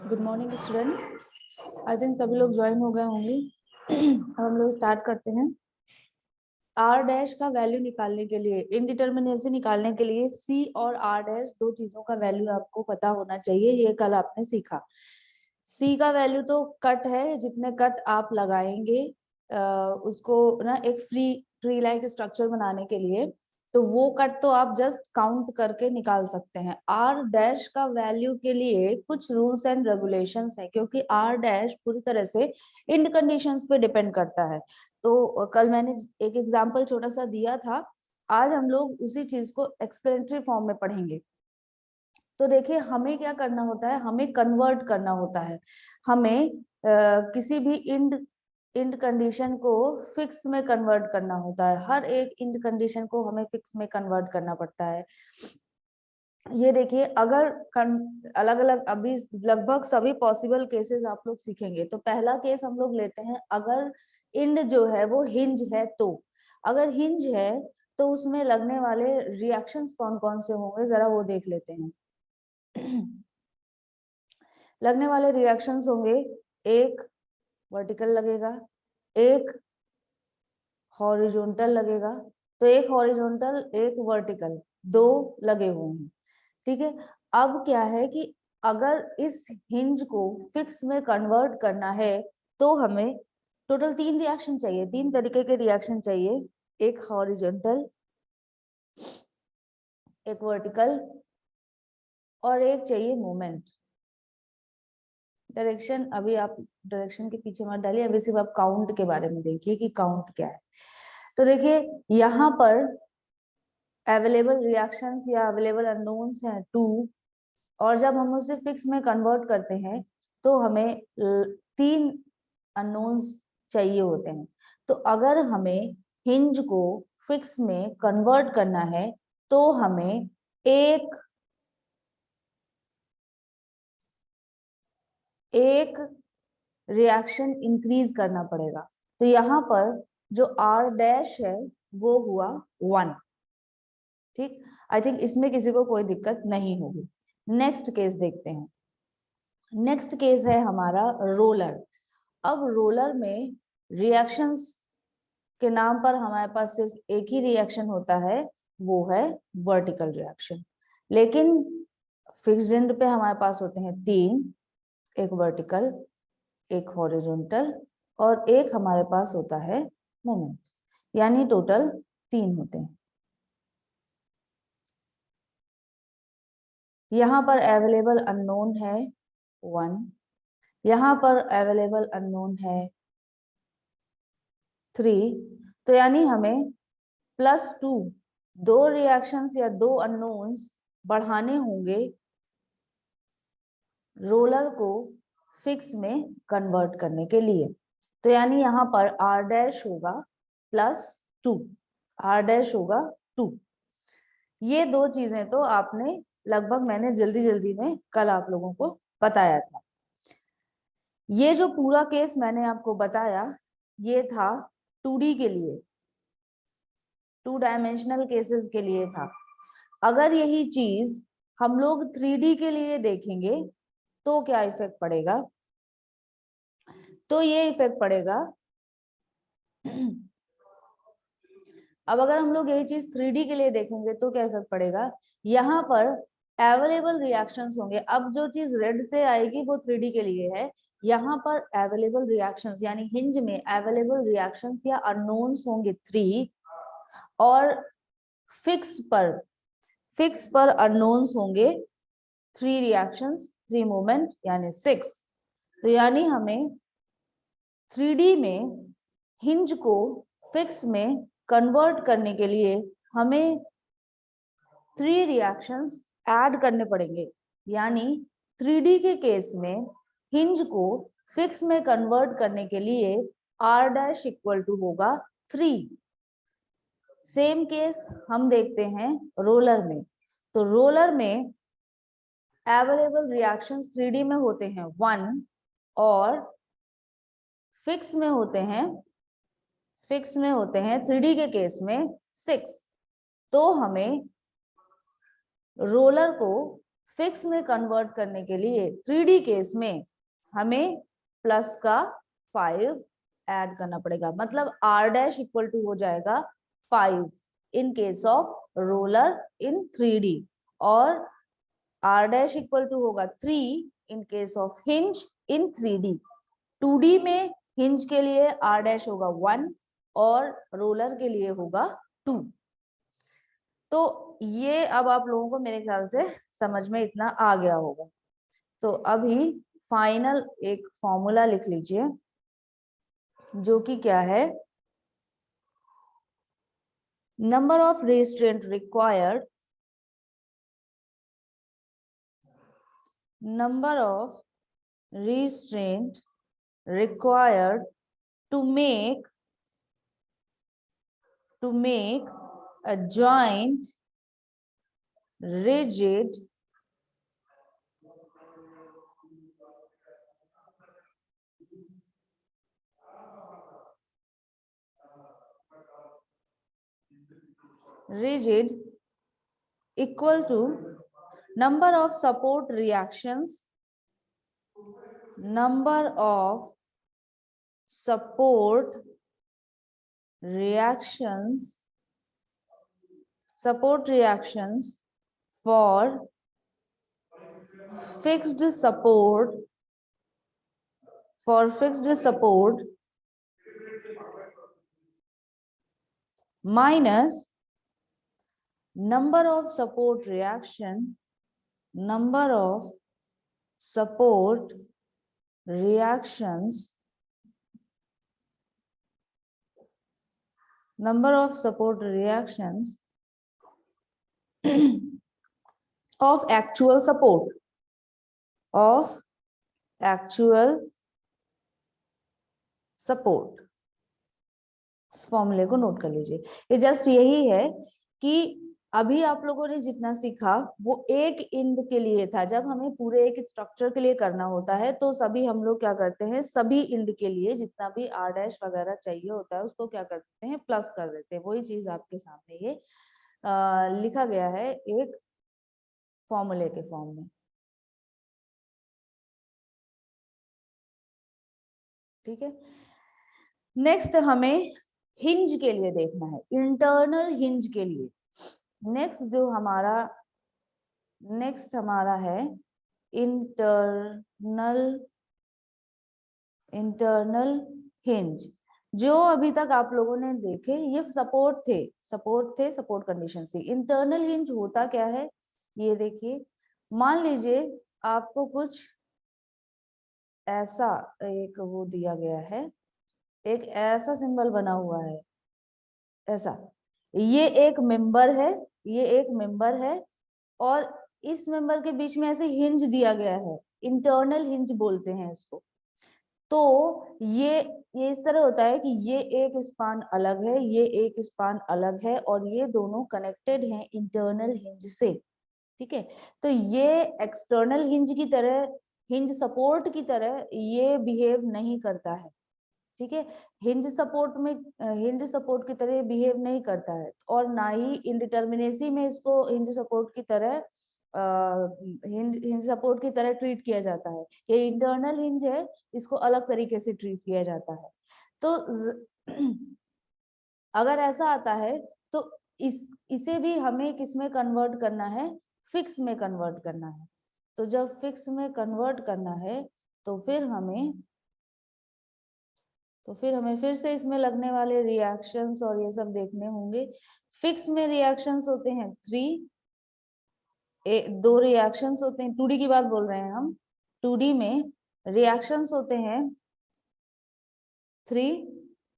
Good morning students, I think सभी लोग join हो गए होंगे। अब हम लोग स्टार्ट करते हैं। आर डैश का वैल्यू निकालने के लिए, इनडिटर्मिनेसी निकालने के लिए सी और आर डैश दो चीजों का वैल्यू आपको पता होना चाहिए। ये कल आपने सीखा। सी का वैल्यू तो कट है, जितने कट आप लगाएंगे उसको ना एक फ्री ट्री लाइक स्ट्रक्चर बनाने के लिए, तो वो कट तो आप जस्ट काउंट करके निकाल सकते हैं। आर डैश का वैल्यू के लिए कुछ रूल्स एंड रेगुलेशंस है, क्योंकि आर डैश पूरी तरह से इंड कंडीशंस पे डिपेंड करता है। तो कल मैंने एक एग्जांपल छोटा सा दिया था, आज हम लोग उसी चीज को एक्सप्लेनेटरी फॉर्म में पढ़ेंगे। तो देखिए, हमें क्या करना होता है, हमें कन्वर्ट करना होता है। हमें किसी भी इंड कंडीशन को फिक्स में कन्वर्ट करना होता है। हर एक इंड कंडीशन को हमें फिक्स में कन्वर्ट करना पड़ता है। ये देखिए, अगर अलग अलग अभी लगभग सभी पॉसिबल केसेस आप लोग सीखेंगे। तो पहला केस हम लोग लेते हैं, अगर इंड जो है वो हिंज है। तो अगर हिंज है तो उसमें लगने वाले रिएक्शंस कौन कौन से होंगे, जरा वो देख लेते हैं। लगने वाले रिएक्शंस होंगे, एक वर्टिकल लगेगा, एक हॉरिजॉन्टल लगेगा। तो एक हॉरिजॉन्टल एक वर्टिकल, दो लगे हुए हैं। ठीक है। अब क्या है कि अगर इस हिंज को फिक्स में कन्वर्ट करना है तो हमें टोटल 3 रिएक्शन चाहिए, 3 तरीके के रिएक्शन चाहिए। एक हॉरिजॉन्टल, एक वर्टिकल और एक चाहिए मोमेंट। डायरेक्शन अभी आप डायरेक्शन के पीछे मत डालिए, अभी सिर्फ आप काउंट के बारे में देखिए कि काउंट क्या है। तो देखिए, यहाँ पर अवेलेबल रिएक्शंस या अवेलेबल अननोन्स हैं 2, और जब हम उसे फिक्स में कन्वर्ट करते हैं तो हमें 3 अननोन्स चाहिए होते हैं। तो अगर हमें हिंज को फिक्स में कन्वर्ट करना है तो हमें एक रिएक्शन इंक्रीज करना पड़ेगा। तो यहाँ पर जो आर डैश है वो हुआ 1। ठीक, आई थिंक इसमें किसी को कोई दिक्कत नहीं होगी। नेक्स्ट केस देखते हैं। नेक्स्ट केस है हमारा रोलर। अब रोलर में रिएक्शंस के नाम पर हमारे पास सिर्फ एक ही रिएक्शन होता है, वो है वर्टिकल रिएक्शन। लेकिन फिक्स्ड एंड पे हमारे पास होते हैं 3, एक वर्टिकल, एक हॉरिजॉन्टल और एक हमारे पास होता है मोमेंट, यानी टोटल 3 होते हैं। यहाँ पर अवेलेबल अननोन है 1, यहाँ पर अवेलेबल अननोन है 3। तो यानी हमें +2 दो रिएक्शंस या 2 अननोन्स बढ़ाने होंगे रोलर को फिक्स में कन्वर्ट करने के लिए। तो यानी यहाँ पर आर डैश होगा +2, आर डैश होगा 2। ये दो चीजें तो आपने लगभग, मैंने जल्दी जल्दी में कल आप लोगों को बताया था। ये जो पूरा केस मैंने आपको बताया ये था 2D के लिए, 2 डायमेंशनल केसेस के लिए था। अगर यही चीज हम लोग 3D के लिए देखेंगे तो क्या इफेक्ट पड़ेगा? तो ये इफेक्ट पड़ेगा। अब अगर हम लोग यही चीज 3D के लिए देखेंगे तो क्या इफेक्ट पड़ेगा? यहाँ पर अवेलेबल रिएक्शंस होंगे। अब जो चीज रेड से आएगी वो 3D के लिए है। यहाँ पर अवेलेबल रिएक्शंस यानी हिंज में अवेलेबल रिएक्शंस या अननोन्स होंगे 3, और फिक्स पर अननोन्स होंगे 3 रिएक्शंस 3 मूवमेंट यानी 6। तो यानी हमें 3D में हिंज को फिक्स में कन्वर्ट करने के लिए हमें 3 रिएक्शंस ऐड करने पड़ेंगे। यानी 3D के केस में हिंज को फिक्स में कन्वर्ट करने के लिए R डैश इक्वल टू होगा 3। सेम केस हम देखते हैं रोलर में। तो रोलर में अवेलेबल रिएक्शंस 3D में होते हैं 1, और फिक्स में होते हैं, फिक्स में होते हैं 3D के केस में 6, तो हमें रोलर को फिक्स में कन्वर्ट करने के लिए 3D केस में हमें प्लस का 5 ऐड करना पड़ेगा, मतलब r डैश इक्वल टू हो जाएगा 5 इन case of roller in 3D, और r डैश इक्वल टू होगा 3 इन case of hinge in 3D। 2D में हिंज के लिए r डैश होगा 1 और रोलर के लिए होगा 2। तो ये अब आप लोगों को मेरे ख्याल से समझ में इतना आ गया होगा। तो अभी फाइनल एक फॉर्मूला लिख लीजिए, जो कि क्या है, number of restaurant required, number of restraint required to make a joint rigid equal to number of support reactions, number of support reactions for fixed support minus number of support reactions of actual support इस फॉर्मूले को note कर लीजिए। ये just यही है कि अभी आप लोगों ने जितना सीखा वो एक इंड के लिए था। जब हमें पूरे एक स्ट्रक्चर के लिए करना होता है तो सभी हम लोग क्या करते हैं, सभी इंड के लिए जितना भी r डैश वगैरह चाहिए होता है उसको क्या करते हैं, प्लस कर देते हैं। वही चीज आपके सामने ये लिखा गया है एक फॉर्मूले के फॉर्म में। ठीक है, नेक्स्ट हमें हिंज के लिए देखना है, इंटरनल हिंज के लिए। नेक्स्ट हमारा है इंटरनल हिंज। जो अभी तक आप लोगों ने देखे ये सपोर्ट सपोर्ट कंडीशन से। इंटरनल हिंज होता क्या है, ये देखिए, मान लीजिए आपको कुछ ऐसा एक वो दिया गया है, एक ऐसा सिंबल बना हुआ है, ऐसा, ये एक मेंबर है और इस मेंबर के बीच में ऐसे हिंज दिया गया है, इंटरनल हिंज बोलते हैं इसको। तो ये इस तरह होता है कि ये एक स्पान अलग है, ये एक स्पान अलग है और ये दोनों कनेक्टेड हैं इंटरनल हिंज से। ठीक है, तो ये एक्सटर्नल हिंज की तरह, हिंज सपोर्ट की तरह ये बिहेव नहीं करता है। ठीक है, हिंज सपोर्ट की तरह बिहेव नहीं करता है, और ना ही इंडिटर्मिनेसी में इसको हिंज सपोर्ट की तरह हिंज सपोर्ट की तरह ट्रीट किया जाता है। ये इंटरनल हिंज है, इसको अलग तरीके से ट्रीट किया जाता है। तो अगर ऐसा आता है तो इसे भी हमें किस में कन्वर्ट करना है, फिक्स में कन्वर्ट करना है। तो जब फिक्स में कन्वर्ट करना है तो फिर हमें फिर से इसमें लगने वाले रिएक्शंस और ये सब देखने होंगे। फिक्स में रिएक्शंस होते हैं 3, 2 रिएक्शंस होते हैं, 2D की बात बोल रहे हैं हम। 2D में रिएक्शंस होते हैं 3,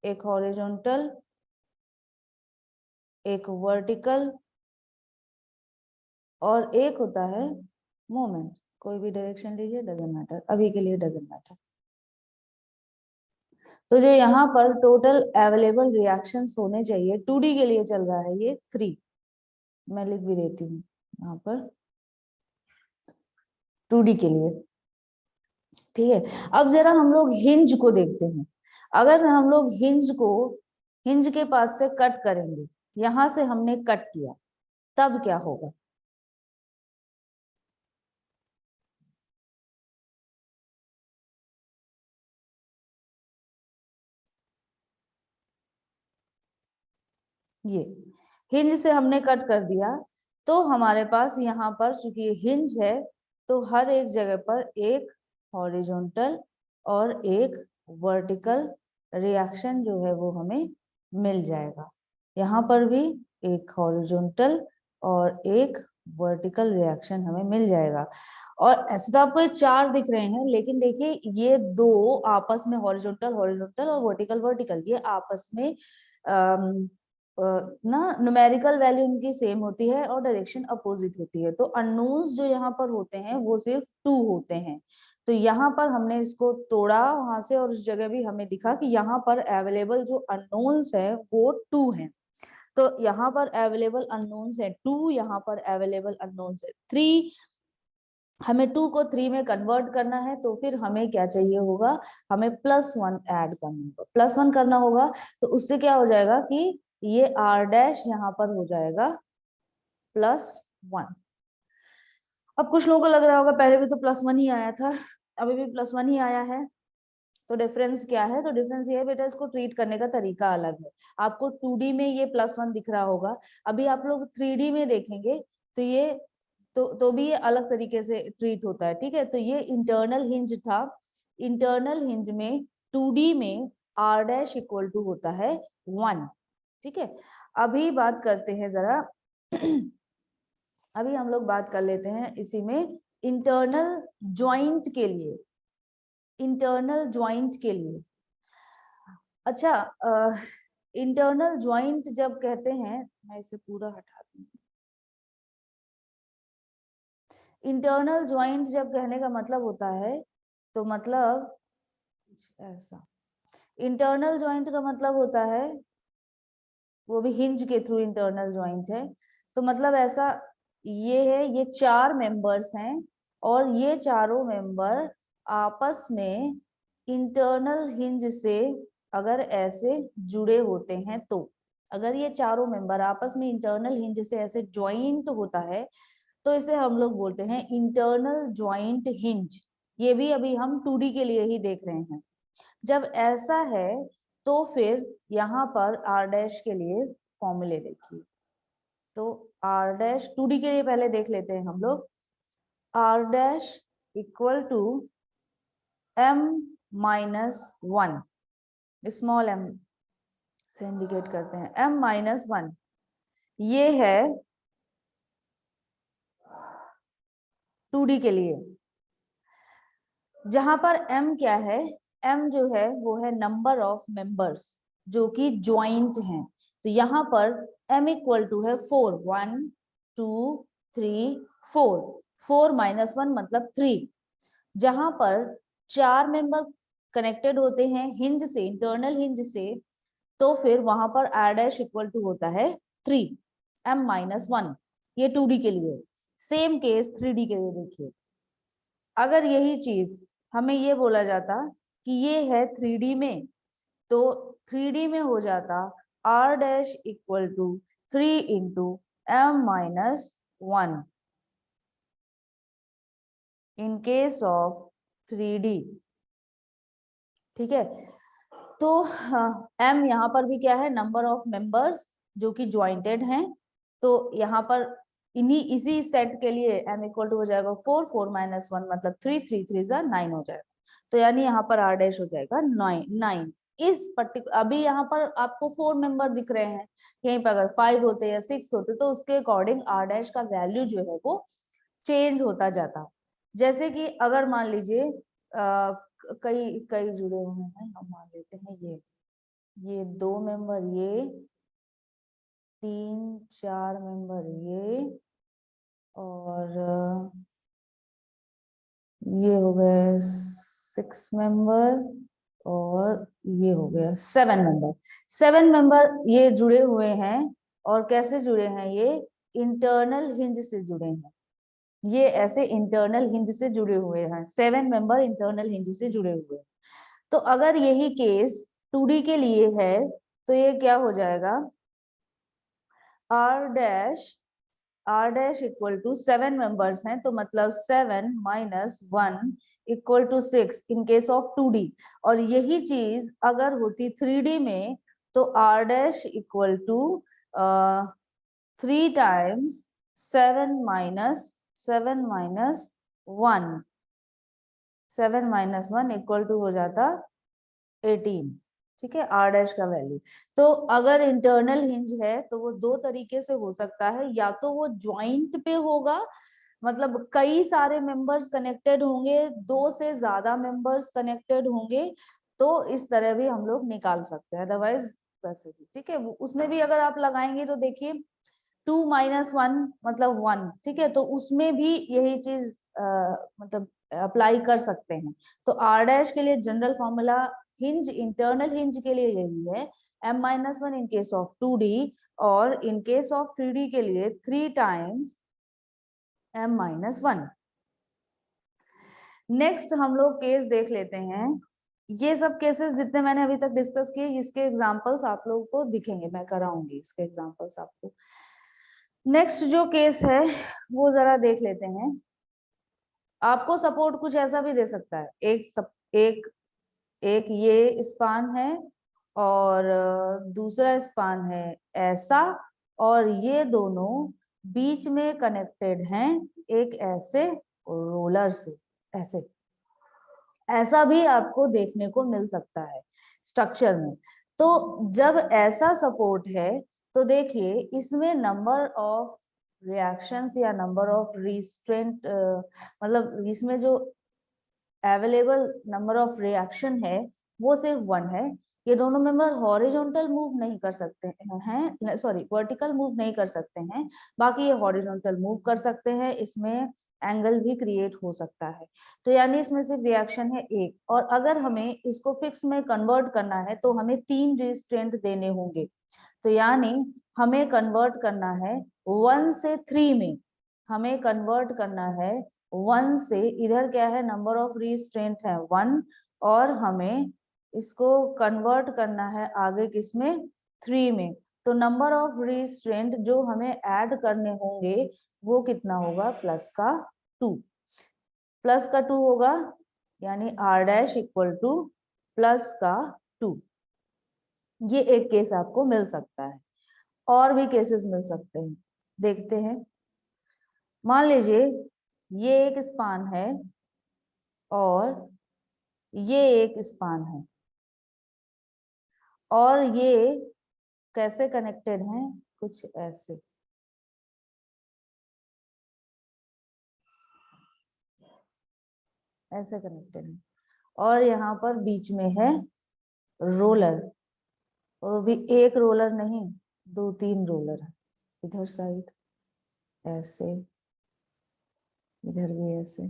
एक हॉरिजॉन्टल, एक वर्टिकल और एक होता है मोमेंट। कोई भी डायरेक्शन लीजिए, डजंट मैटर, अभी के लिए डजंट मैटर। तो जो यहाँ पर टोटल अवेलेबल रिएक्शंस होने चाहिए 2D के लिए चल रहा है ये 3, मैं लिख भी देती हूँ यहाँ पर 2D के लिए। ठीक है, अब जरा हम लोग हिंज को देखते हैं। अगर हम लोग हिंज के पास से कट करेंगे, यहां से हमने कट किया, तब क्या होगा? ये हिंज से हमने कट कर दिया, तो हमारे पास यहाँ पर चूंकि हिंज है, तो हर एक जगह पर एक हॉरिजॉन्टल और एक वर्टिकल रिएक्शन जो है वो हमें मिल जाएगा। यहाँ पर भी एक हॉरिजॉन्टल और एक वर्टिकल रिएक्शन हमें मिल जाएगा। और ऐसे तो आपको ये चार दिख रहे हैं, लेकिन देखिए ये दो आपस में हॉरिजॉन्टल हॉरिजॉन्टल और वर्टिकल वर्टिकल, ये आपस में ना न्यूमेरिकल वैल्यू उनकी सेम होती है और डायरेक्शन अपोजिट होती है। तो अननोन्स जो यहाँ पर होते हैं वो सिर्फ 2 होते हैं। तो यहाँ पर हमने इसको तोड़ा वहां से, और उस जगह भी हमें दिखा कि यहाँ पर अवेलेबल जो अननोन्स है वो 2 हैं। तो यहाँ पर अवेलेबल अननोन्स है 2, यहाँ पर अवेलेबल अननोन्स है 3। हमें 2 को 3 में कन्वर्ट करना है, तो फिर हमें क्या चाहिए होगा? हमें +1 ऐड करना होगा। +1 करना होगा तो उससे क्या हो जाएगा कि ये r डैश यहाँ पर हो जाएगा +1। अब कुछ लोगों को लग रहा होगा पहले भी तो +1 ही आया था, अभी भी +1 ही आया है, तो डिफरेंस क्या है? तो डिफरेंस ये है बेटा, इसको ट्रीट करने का तरीका अलग है। आपको 2D में ये +1 दिख रहा होगा, अभी आप लोग 3D में देखेंगे तो ये तो भी ये अलग तरीके से ट्रीट होता है। ठीक है, तो ये इंटरनल हिंज था। इंटरनल हिंज में 2D में r डैश इक्वल टू होता है 1। ठीक है, अभी बात करते हैं जरा अभी हम लोग बात कर लेते हैं इसी में इंटरनल ज्वाइंट के लिए। इंटरनल ज्वाइंट के लिए, अच्छा, इंटरनल ज्वाइंट जब कहते हैं, मैं इसे पूरा हटा दूं। इंटरनल ज्वाइंट जब कहने का मतलब होता है, तो मतलब कुछ ऐसा, इंटरनल ज्वाइंट का मतलब होता है, वो भी हिंज के थ्रू इंटरनल ज्वाइंट है, तो मतलब ऐसा ये है, ये 4 मेंबर्स हैं और ये चारों मेंबर आपस में इंटरनल हिंज से अगर ऐसे जुड़े होते हैं, तो अगर ये चारों मेंबर आपस में इंटरनल हिंज से ऐसे ज्वाइंट होता है, तो इसे हम लोग बोलते हैं इंटरनल ज्वाइंट हिंज। ये भी अभी हम 2D के लिए ही देख रहे हैं। जब ऐसा है तो फिर यहाँ पर r डैश के लिए फॉर्मूले देखिए। तो r डैश 2D के लिए पहले देख लेते हैं हम लोग। r dash equal to m-1, small m से इंडिकेट करते हैं, m-1 ये है 2D के लिए। जहां पर m क्या है? m जो है वो है नंबर ऑफ मेंबर्स जो कि ज्वाइंट हैं। तो यहाँ पर m इक्वल टू है 4, 1 2 3 4, 4 - 1 मतलब 3। जहां पर 4 मेंबर कनेक्टेड होते हैं हिंज से, इंटरनल हिंज से, तो फिर वहां पर r डैश इक्वल टू होता है 3, m-1। ये 2D के लिए। सेम केस 3D के लिए देखिए, अगर यही चीज हमें ये बोला जाता कि ये है 3D में, तो 3D में हो जाता r dash equal to 3 into m-1 in case of 3D। ठीक है, तो m यहाँ पर भी क्या है? नंबर ऑफ मेंबर्स जो कि ज्वाइंटेड हैं। तो यहाँ पर इसी सेट के लिए m इक्वल टू हो जाएगा 4, 4 - 1 मतलब 3, 3 3 9 हो जाएगा। तो यानी यहाँ पर r डैश हो जाएगा 9। इस पर्टिकुलर, अभी यहाँ पर आपको 4 मेंबर दिख रहे हैं, यहीं पर अगर 5 होते या 6 होते तो उसके अकॉर्डिंग r डैश का वैल्यू जो है वो चेंज होता जाता। जैसे कि अगर मान लीजिए कई कई जुड़े हुए हैं, हम मान लेते हैं ये 2 मेंबर, ये 3 4 मेंबर, ये और ये हो गए 6 मेंबर, और ये हो गया 7 मेंबर। 7 मेंबर ये जुड़े हुए हैं, और कैसे जुड़े हैं? ये इंटरनल हिंज से जुड़े हैं। ये ऐसे इंटरनल हिंज से जुड़े हुए हैं, 7 मेंबर इंटरनल हिंज से जुड़े हुए हैं। तो अगर यही केस 2D के लिए है तो ये क्या हो जाएगा, R dash equal to 7 members हैं तो मतलब 7 minus 1 equal to 6 in case of 2D। और यही चीज अगर होती 3D में तो R dash equal to 3 times 7 minus 1 7 minus 1 equal to हो जाता 18। ठीक है, आर डैश का वैल्यू। तो अगर इंटरनल हिंज है तो वो दो तरीके से हो सकता है, या तो वो ज्वाइंट पे होगा, मतलब कई सारे मेंबर्स कनेक्टेड होंगे, 2 से ज्यादा मेंबर्स कनेक्टेड होंगे, तो इस तरह भी हम लोग निकाल सकते हैं, अदरवाइज वैसे भी। ठीक है, उसमें भी अगर आप लगाएंगे तो देखिए 2 माइनस 1 मतलब 1। ठीक है, तो उसमें भी यही चीज मतलब अप्लाई कर सकते हैं। तो आर डैश के लिए general formula hinge, internal hinge के लिए यही है, m-1 in case of 2D, और इन केस ऑफ 3D के लिए 3 टाइम्स m-1। नेक्स्ट हम लोग केस देख लेते हैं। ये सब केसेस जितने मैंने अभी तक डिस्कस किए, इसके एग्जांपल्स आप लोगों को दिखेंगे, मैं कराऊंगी इसके एग्जांपल्स आपको। नेक्स्ट जो केस है वो जरा देख लेते हैं। आपको सपोर्ट कुछ ऐसा भी दे सकता है, एक ये स्पान है और दूसरा स्पान है ऐसा, और ये दोनों बीच में कनेक्टेड हैं एक ऐसे रोलर से, ऐसे। ऐसा भी आपको देखने को मिल सकता है स्ट्रक्चर में। तो जब ऐसा सपोर्ट है तो देखिए इसमें नंबर ऑफ रिएक्शंस या नंबर ऑफ रिस्ट्रेंट, मतलब इसमें जो अवेलेबल नंबर ऑफ रिएक्शन है वो सिर्फ 1 है। ये दोनों मेंबर हॉरिजॉन्टल मूव नहीं कर सकते हैं, सॉरी वर्टिकल मूव नहीं कर सकते हैं, बाकी ये हॉरिजॉन्टल मूव कर सकते हैं, इसमें एंगल भी क्रिएट हो सकता है। तो यानी इसमें सिर्फ रिएक्शन है एक, और अगर हमें इसको फिक्स में कन्वर्ट करना है तो हमें 3 रिस्ट्रेंट देने होंगे। तो यानी हमें कन्वर्ट करना है 1 से 3 में, हमें कन्वर्ट करना है 1 से, इधर क्या है नंबर ऑफ रिस्ट्रेंट है 1, और हमें इसको कन्वर्ट करना है आगे किसमें, 3 में। तो नंबर ऑफ रिस्ट्रेंट जो हमें ऐड करने होंगे वो कितना होगा, प्लस का 2 होगा, यानी R dash equal to plus का 2। ये एक केस आपको मिल सकता है, और भी केसेस मिल सकते हैं, देखते हैं। मान लीजिए ये एक स्पान है और ये एक स्पान है, और ये कैसे कनेक्टेड हैं, कुछ ऐसे। ऐसे कनेक्टेड है, और यहाँ पर बीच में है रोलर, और भी एक रोलर नहीं 2-3 रोलर है, इधर साइड ऐसे, इधर भी ऐसे।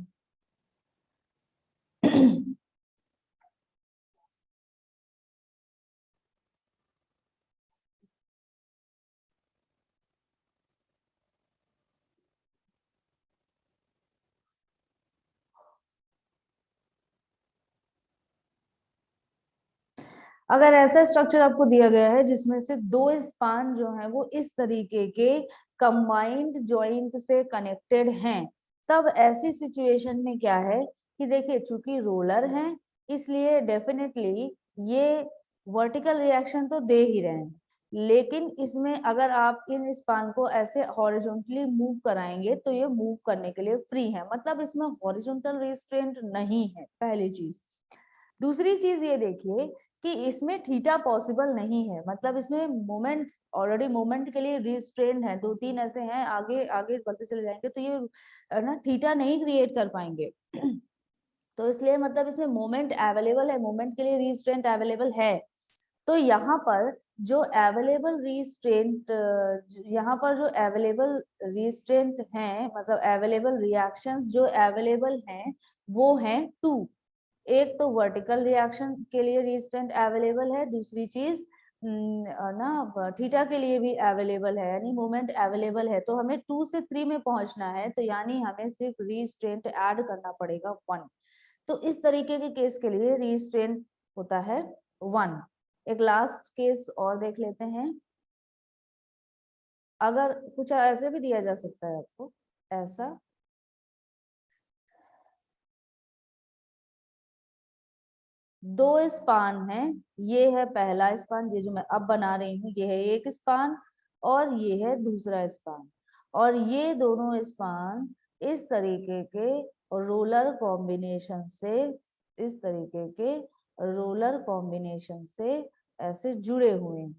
अगर ऐसा स्ट्रक्चर आपको दिया गया है जिसमें से 2 स्पान जो है वो इस तरीके के कंबाइंड जॉइंट से कनेक्टेड हैं, तब ऐसी सिचुएशन में क्या है कि देखिए चूंकि रोलर हैं इसलिए डेफिनेटली ये वर्टिकल रिएक्शन तो दे ही रहे हैं, लेकिन इसमें अगर आप इन स्पान को ऐसे हॉरिजॉन्टली मूव कराएंगे तो ये मूव करने के लिए फ्री है, मतलब इसमें हॉरिजॉन्टल रिस्ट्रेंट नहीं है, पहली चीज। दूसरी चीज ये देखिए कि इसमें थीटा पॉसिबल नहीं है, मतलब इसमें मोमेंट, ऑलरेडी मोमेंट के लिए रिस्ट्रेन है, 2-3 ऐसे हैं, आगे आगे बढ़ते चले जाएंगे तो ये ना थीटा नहीं क्रिएट कर पाएंगे। तो इसलिए मतलब इसमें मोमेंट अवेलेबल है, मोमेंट के लिए रिस्ट्रेंट अवेलेबल है। तो यहाँ पर जो अवेलेबल रिस्ट्रेंट, यहाँ पर जो अवेलेबल रिस्ट्रेंट हैं, मतलब अवेलेबल रिएक्शंस जो अवेलेबल हैं वो हैं 2। एक तो वर्टिकल रिएक्शन के लिए रिस्टेंट अवेलेबल है, दूसरी चीज ना थीटा के लिए भी अवेलेबल है, यानी मोमेंट अवेलेबल है। तो हमें 2 से 3 में पहुंचना है, तो यानी हमें सिर्फ रिस्ट्रेंट ऐड करना पड़ेगा 1। तो इस तरीके के केस के लिए रिस्ट्रेंट होता है 1। एक लास्ट केस और देख लेते हैं। अगर कुछ ऐसे भी दिया जा सकता है आपको, ऐसा दो स्पान है, ये है पहला स्पान, ये जो मैं अब बना रही हूँ ये है एक स्पान और ये है दूसरा स्पान, और ये दोनों स्पान इस तरीके के रोलर कॉम्बिनेशन से, इस तरीके के रोलर कॉम्बिनेशन से ऐसे जुड़े हुए हैं।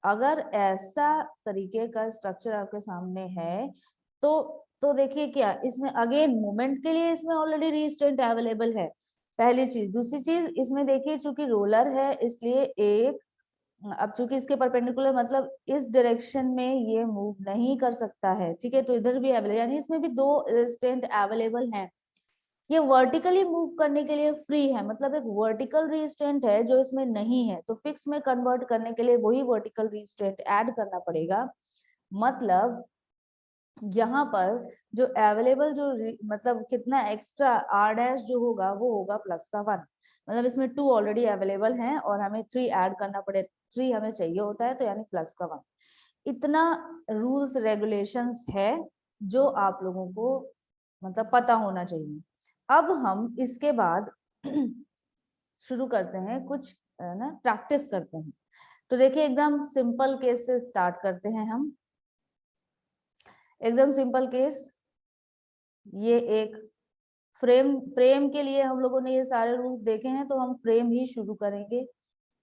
अगर ऐसा तरीके का स्ट्रक्चर आपके सामने है तो देखिए क्या इसमें अगेन मूवमेंट के लिए इसमें ऑलरेडी रिस्ट्रेंट अवेलेबल है, पहली चीज। दूसरी चीज इसमें देखिए चूंकि रोलर है इसलिए एक, अब चूंकि इसके परपेंडिकुलर मतलब इस डायरेक्शन में ये मूव नहीं कर सकता है, ठीक है, तो इधर भी अवेलेबल, यानी इसमें भी दो रिस्ट्रेंट अवेलेबल हैं। ये वर्टिकली मूव करने के लिए फ्री है, मतलब एक वर्टिकल रिस्ट्रेंट है जो इसमें नहीं है, तो फिक्स में कन्वर्ट करने के लिए वही वर्टिकल रिस्ट्रेंट ऐड करना पड़ेगा। मतलब यहाँ पर जो अवेलेबल जो मतलब कितना एक्स्ट्रा आर डैश जो होगा वो होगा प्लस का 1, मतलब इसमें 2 ऑलरेडी अवेलेबल हैं और हमें 3 ऐड करना पड़े, 3 हमें चाहिए होता है, तो यानी प्लस का 1। इतना रूल्स रेगुलेशंस है जो आप लोगों को मतलब पता होना चाहिए। अब हम इसके बाद शुरू करते हैं कुछ ना प्रैक्टिस करते हैं। तो देखिए एकदम सिंपल केस से स्टार्ट करते हैं हम। एकदम सिंपल केस, ये एक फ्रेम के लिए हम लोगों ने ये सारे रूल्स देखे हैं, तो हम फ्रेम ही शुरू करेंगे।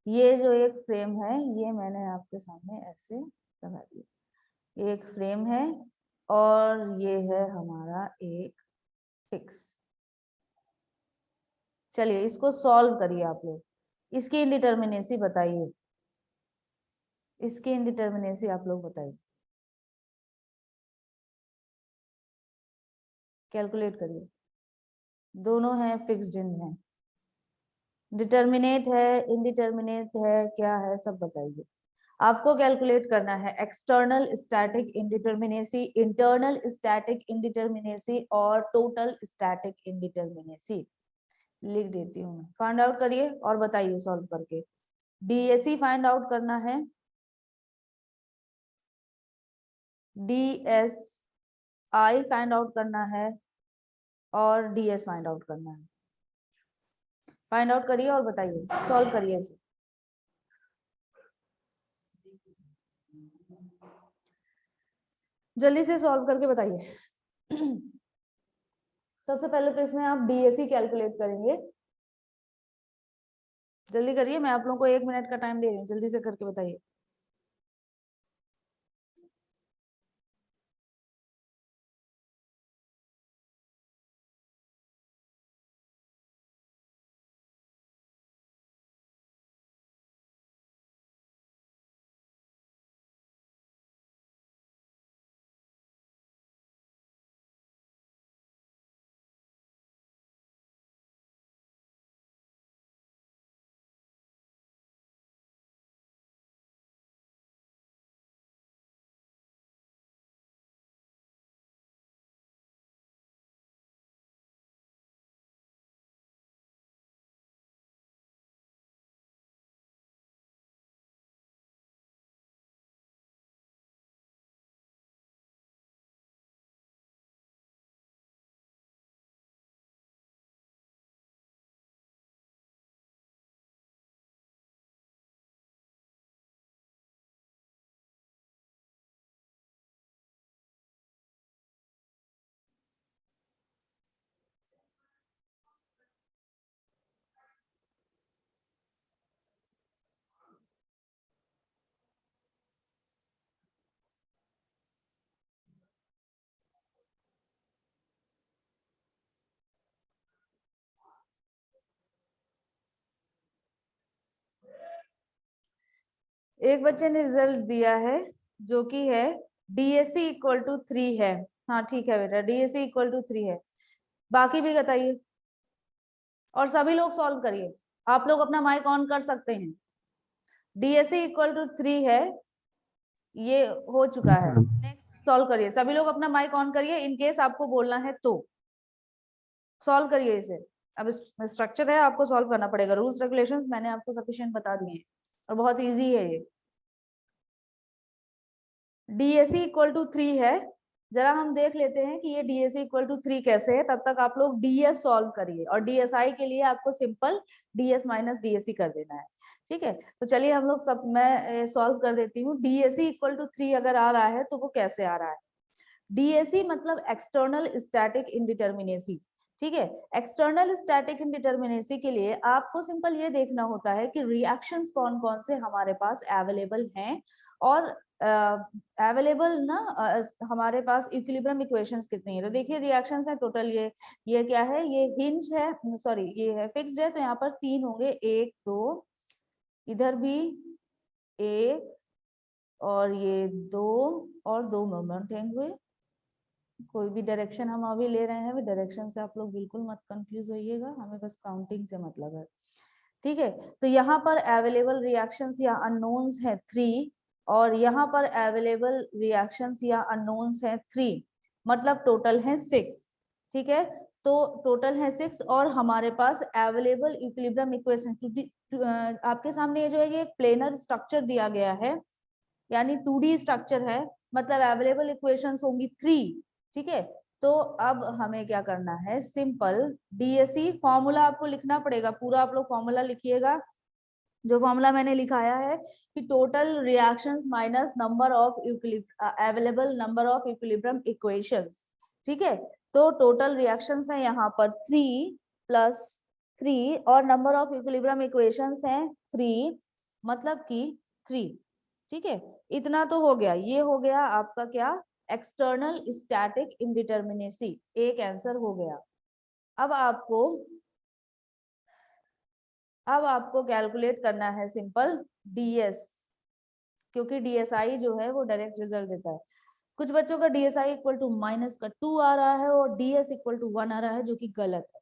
ये जो एक फ्रेम है ये मैंने आपके सामने ऐसे लगा दिया, एक फ्रेम है और ये है हमारा एक फिक्स। चलिए इसको सॉल्व करिए आप लोग, इसकी इंडिटर्मिनेसी बताइए, इसकी इंडिटर्मिनेसी आप लोग बताइए, कैलकुलेट करिए। दोनों हैं फिक्स्ड इन है, डिटर्मिनेट है, इनडिटर्मिनेट है, क्या है सब बताइए। आपको कैलकुलेट करना है external static indeterminacy, internal static indeterminacy और टोटल स्टैटिक इंडिटर्मिनेसी। लिख देती हूँ, फाइंड आउट करिए और बताइए सॉल्व करके। डीएसई फाइंड आउट करना है, डीएसआई फाइंड आउट करना है और डीएस फाइंड आउट करना है। फाइंड आउट करिए और बताइए, सॉल्व करिए इसे। जल्दी से सॉल्व करके बताइए। सबसे पहले तो इसमें आप डीएसई कैलकुलेट करेंगे, जल्दी करिए, मैं आप लोगों को 1 मिनट का टाइम दे रही हूँ, जल्दी से करके बताइए। एक बच्चे ने रिजल्ट दिया है जो कि है डीएससी इक्वल टू 3 है। हाँ ठीक है बेटा, डीएससी इक्वल टू 3 है। बाकी भी बताइए और सभी लोग सॉल्व करिए, आप लोग अपना माइक ऑन कर सकते हैं। डीएससी इक्वल टू 3 है, ये हो चुका है। नेक्स्ट सॉल्व करिए, सभी लोग अपना माइक ऑन करिए, इन केस आपको बोलना है तो सॉल्व करिए इसे। अब स्ट्रक्चर है, आपको सॉल्व करना पड़ेगा। रूल्स रेगुलेशंस मैंने आपको सफिशिएंट बता दिए हैं और बहुत इजी है ये। डीएसई इक्वल टू 3 है, जरा हम देख लेते हैं कि ये डीएसई इक्वल टू 3 कैसे है। तब तक आप लोग डीएस सॉल्व करिए, और डीएसआई के लिए आपको सिंपल डीएस माइनस डीएसई कर देना है। ठीक है, तो चलिए हम लोग सब, मैं सॉल्व कर देती हूँ। डीएसई इक्वल टू 3 अगर आ रहा है तो वो कैसे आ रहा है। डीएसई मतलब एक्सटर्नल स्टैटिक इंडिटर्मिनेसी। ठीक है, एक्सटर्नल स्टैटिक इंडिटर्मिनेसी के लिए आपको सिंपल ये देखना होता है कि रिएक्शंस कौन कौन से हमारे पास अवेलेबल हैं, और अवेलेबल ना हमारे पास इक्विलिब्रियम इक्वेशंस कितनी है। तो देखिए रिएक्शंस है टोटल, ये क्या है, ये हिंज है, सॉरी ये है फिक्स्ड है, तो यहाँ पर 3 होंगे, 1 2, इधर भी 1 और ये 2 और 2 मोमेंट होंगे। कोई भी डायरेक्शन हम अभी ले रहे हैं, डायरेक्शन से आप लोग बिल्कुल मत कंफ्यूज होइएगा, हमें बस काउंटिंग से मतलब है। ठीक है, तो यहाँ पर अवेलेबल रिएक्शंस या अननोन्स है 3, और यहाँ पर अवेलेबल रिएक्शंस या अननोन्स है 3, मतलब टोटल है 6। ठीक है, तो टोटल है 6, और हमारे पास अवेलेबल इक्विलिब्रियम इक्वेशन आपके सामने ये जो है, ये प्लेनर स्ट्रक्चर दिया गया है, यानी 2D स्ट्रक्चर है, मतलब अवेलेबल इक्वेशंस होंगी 3। ठीक है, तो अब हमें क्या करना है, सिंपल डीएसई फॉर्मूला आपको लिखना पड़ेगा, पूरा आप लोग फॉर्मूला लिखिएगा। जो फॉर्मूला मैंने लिखाया है कि total reactions minus number of available number of equilibrium equations. ठीक है, तो टोटल रिएक्शंस है यहाँ पर 3 प्लस 3, और नंबर ऑफ इक्विलिब्रियम इक्वेशंस है 3, मतलब कि 3। ठीक है, इतना तो हो गया, ये हो गया आपका क्या, एक्सटर्नल स्टैटिक इंडिटर्मिनेसी, एक आंसर हो गया। अब आपको कैलकुलेट करना है सिंपल डीएस, क्योंकि डीएसआई जो है वो डायरेक्ट रिजल्ट देता है। कुछ बच्चों का डीएसआई इक्वल टू -2 आ रहा है और डीएस इक्वल टू 1 आ रहा है, जो कि गलत है।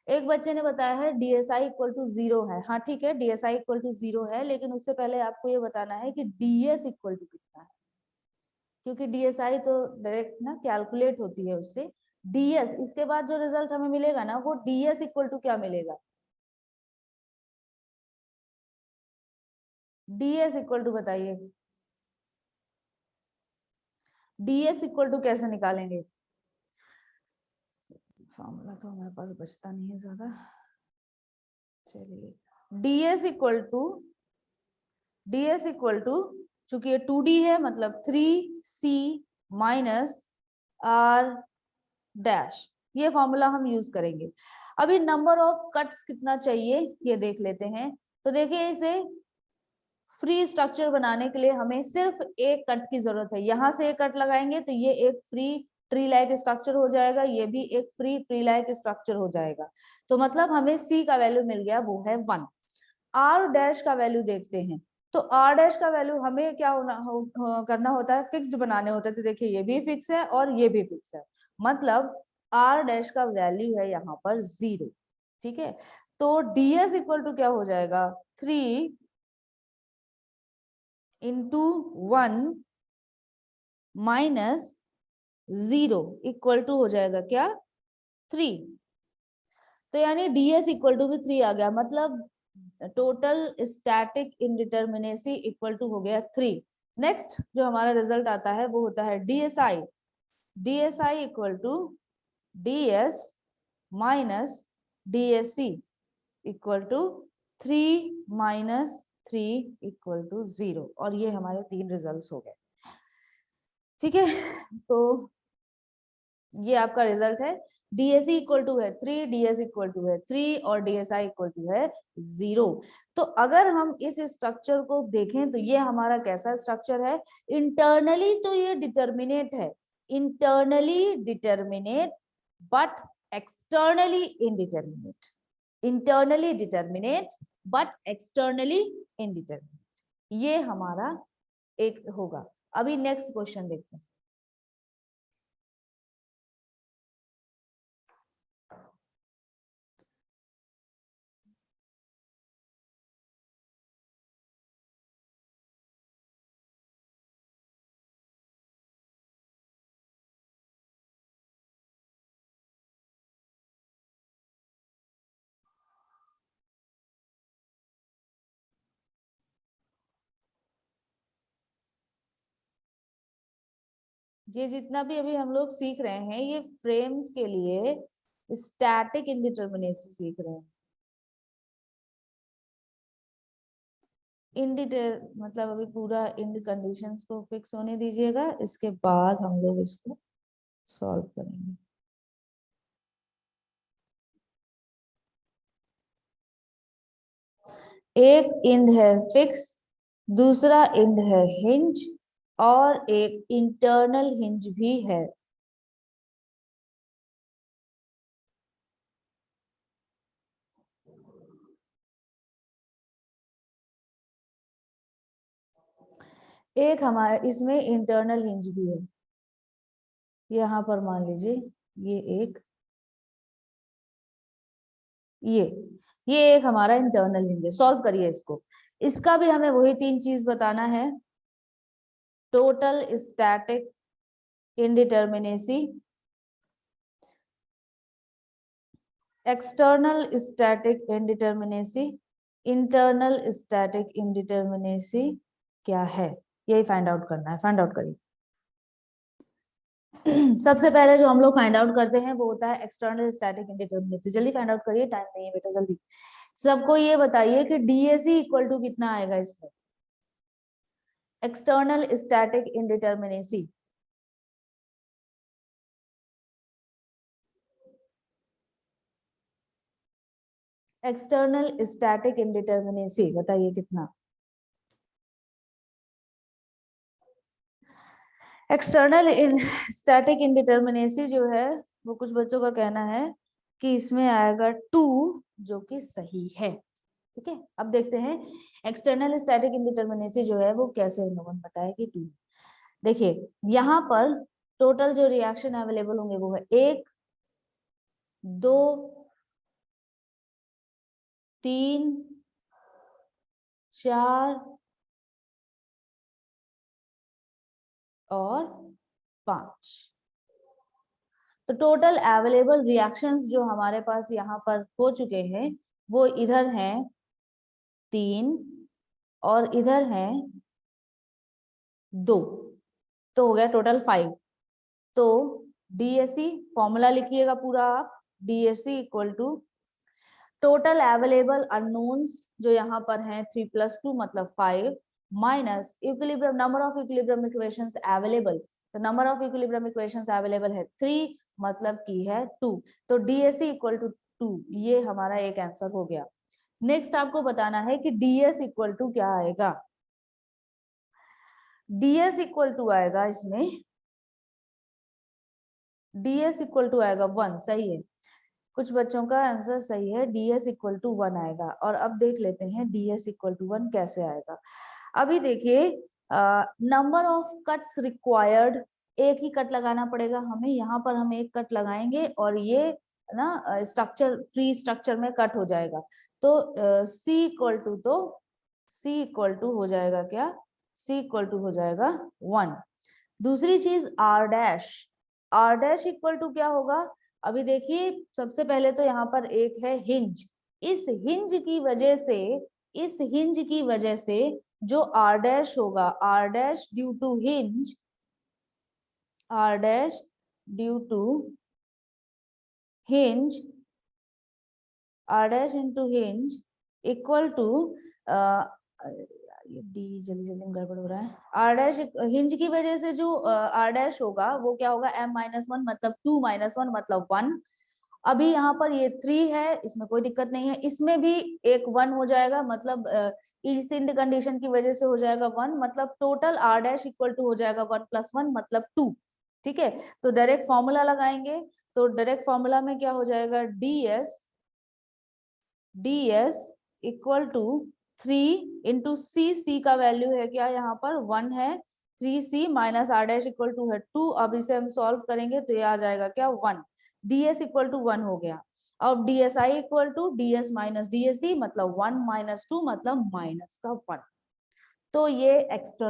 एक बच्चे ने बताया है डीएसआई इक्वल टू 0 है। हाँ ठीक है, डीएसआई इक्वल टू 0 है, लेकिन उससे पहले आपको ये बताना है कि डीएस इक्वल टू कितना है, क्योंकि डीएसआई तो डायरेक्ट ना कैलकुलेट होती है उससे। डीएस इसके बाद जो रिजल्ट हमें मिलेगा ना, वो डीएस इक्वल टू क्या मिलेगा, डीएस इक्वल टू बताइए, डीएस इक्वल टू कैसे निकालेंगे। फॉर्मूला तो हमारे पास बचता नहीं है ज्यादा, चलिए डीएस इक्वल टू चूंकि ये 2D है, मतलब 3C माइनस आर डैश, ये फॉर्मूला हम यूज करेंगे। अभी नंबर ऑफ कट्स कितना चाहिए ये देख लेते हैं। तो देखिए, इसे फ्री स्ट्रक्चर बनाने के लिए हमें सिर्फ एक कट की जरूरत है। यहाँ से एक कट लगाएंगे तो ये एक फ्री ट्री लाइक स्ट्रक्चर हो जाएगा, ये भी एक फ्री ट्री लाइक स्ट्रक्चर हो जाएगा। तो मतलब हमें सी का वैल्यू मिल गया, वो है 1। आर डैश का वैल्यू देखते हैं, तो आर डैश का वैल्यू हमें क्या करना होता है, फिक्स बनाने होते हैं। तो देखिए ये भी फिक्स है और ये भी फिक्स है, मतलब आर डैश का वैल्यू है यहाँ पर 0। ठीक है, तो डीएस इक्वल टू क्या हो जाएगा, 3 इंटू 1 माइनस 0 इक्वल टू हो जाएगा क्या, 3। तो यानी डीएस इक्वल टू भी 3 आ गया, मतलब total static indeterminacy equal to हो गया 3। नेक्स्ट जो हमारा रिजल्ट आता है वो होता है DSI. DSI equal to DS minus DSC equal to 3 minus 3 equal to 0, और ये हमारे 3 रिजल्ट्स हो गए। ठीक है, तो ये आपका रिजल्ट है। डीएसई इक्वल टू है 3, डीएस इक्वल टू है 3 और डीएसआई इक्वल टू है 0। तो अगर हम इस स्ट्रक्चर को देखें तो ये हमारा कैसा स्ट्रक्चर है, इंटरनली तो ये डिटर्मिनेट है, internally determinate but externally indeterminate, internally determinate but externally indeterminate, ये हमारा एक होगा। अभी नेक्स्ट क्वेश्चन देखते हैं। ये जितना भी अभी हम लोग सीख रहे हैं ये फ्रेम्स के लिए स्टैटिक इंडिटरमिनेसी सीख रहे हैं। मतलब अभी पूरा इंड कंडीशंस को फिक्स होने दीजिएगा, इसके बाद हम लोग इसको सॉल्व करेंगे। एक इंड है फिक्स, दूसरा इंड है हिंज और एक इंटरनल हिंज भी है। एक हमारे इसमें इंटरनल हिंज भी है, यहाँ पर मान लीजिए ये एक, ये ये एक हमारा इंटरनल हिंज है। सॉल्व करिए इसको। इसका भी हमें वही तीन चीज बताना है, total static indeterminacy, external static indeterminacy, internal static indeterminacy क्या है, यही फाइंड आउट करना है। फाइंड आउट करिए। सबसे पहले जो हम लोग फाइंड आउट करते हैं वो होता है एक्सटर्नल स्टैटिक इंडिटरमिनेसी। जल्दी फाइंड आउट करिए, टाइम नहीं है बेटा, जल्दी। सबको ये बताइए कि डीएसी इक्वल टू कितना आएगा इसमें, external static indeterminacy. External static indeterminacy बताइए कितना। एक्सटर्नल स्टैटिक इंडिटरमिनेसी जो है वो कुछ बच्चों का कहना है कि इसमें आएगा 2, जो कि सही है। ठीक है, अब देखते हैं एक्सटर्नल स्टैटिक इंडिटरमिनेसी जो है वो कैसे उन लोगों ने बताया कि 2। देखिए यहाँ पर टोटल जो रिएक्शन अवेलेबल होंगे वो है 1, 2, 3, 4 और 5। तो टोटल अवेलेबल रिएक्शंस जो हमारे पास यहाँ पर हो चुके हैं वो इधर हैं 3 और इधर हैं 2, तो हो गया टोटल 5। तो डीएससी फॉर्मूला लिखिएगा पूरा आप, DSC equal to total available unknowns जो यहाँ पर हैं 3 + 2 मतलब 5 minus equilibrium number of equilibrium equations available. तो number of equilibrium equations available है 3 मतलब की है 2। तो डीएससी इक्वल टू 2, ये हमारा एक आंसर हो गया। नेक्स्ट आपको बताना है कि डीएस इक्वल टू क्या आएगा। डीएस इक्वल टू आएगा इसमें, डीएस इक्वल टू आएगा 1। सही है, कुछ बच्चों का आंसर सही है, डीएस इक्वल टू 1 आएगा। और अब देख लेते हैं डीएस इक्वल टू 1 कैसे आएगा। अभी देखिए नंबर ऑफ कट्स रिक्वायर्ड, एक ही कट लगाना पड़ेगा हमें। यहाँ पर हम एक कट लगाएंगे और ये ना स्ट्रक्चर फ्री स्ट्रक्चर में कट हो जाएगा। तो सी इक्वल टू, तो सी इक्वल टू हो जाएगा क्या, सी इक्वल टू हो जाएगा 1। दूसरी चीज R dash, R dash equal to क्या होगा। अभी देखिए सबसे पहले तो यहाँ पर एक है हिंज, इस हिंज की वजह से, इस हिंज की वजह से जो आर डैश होगा, R dash due to hinge, R dash due to hinge, R dash into hinge equal to, ये डी जल्दी जल्दी गड़बड़ हो रहा है। आर डैश हिंज की वजह से जो आर डैश होगा वो क्या होगा, m-1 मतलब 2 - 1 मतलब 1। अभी यहाँ पर ये 3 है, इसमें कोई दिक्कत नहीं है, इसमें भी एक 1 हो जाएगा, मतलब इस इंड कंडीशन की वजह से हो जाएगा 1, मतलब total R dash equal to हो जाएगा 1 + 1 मतलब 2। ठीक है, तो डायरेक्ट फॉर्मूला लगाएंगे। तो डायरेक्ट फॉर्मूला में क्या हो जाएगा, ds equal to 3 into C का वैल्यू है क्या, यहाँ पर 1 है, 3c minus R dash equal to है 2। अब इसे हम सॉल्व करेंगे तो ये आ जाएगा क्या 1, ds इक्वल टू 1 हो गया। और dsi equal to ds minus dsc मतलब 1 - 2 मतलब माइनस का 1। तो ये एक्सटर्नल